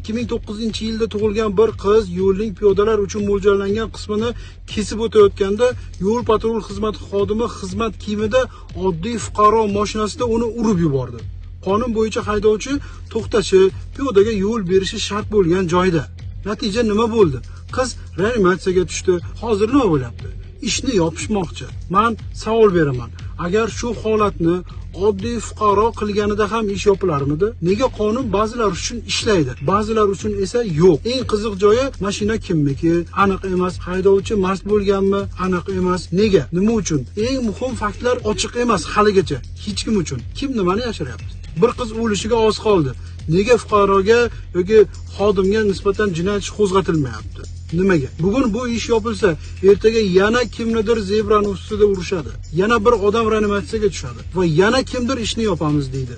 2009-yilda tug'ilgan bir qiz yo'lning piyodalar uchun mo'ljallangan qismini kesib o'tayotganda yo'l patrul xizmati xodimi xizmat kiyimida oddiy fuqaro mashinasida uni urib yubordi. Qonun bo'yicha haydovchi to'xtashi, piyodaga yo'l berishi shart bo'lgan joyda. Natija nima bo'ldi? Qiz reanimatsiyaga tushdi. Hozir nima bo'lyapti? Ishni yopishmoqchi. Men savol beraman. Agar shu holatni oddiy fuqaro qilganida ham ish yopilarmidi? Nega qonun ba'zilar uchun ishlaydi, ba'zilar uchun esa yo'q? Eng qiziq joyi, mashina kimniki? Aniq emas. Haydovchi mast bo'lganmi? Aniq emas. Nega? Nima uchun? Eng muhim faktlar ochiq emas haligacha. Hech kim uchun. Kim nimani yashiryapti? Bir qiz o'lishiga oz qoldi. Nega fuqaroga yoki xodimga nisbatan jinoyat ishi qo'zg'atilmayapti? Nimaga? Bugun bu ish yopilsa, ertaga yana kimnidir zebrani ustida urishadi. Yana bir odam reanimatsiyaga tushadi va yana kimdir ishni yopamiz deydi.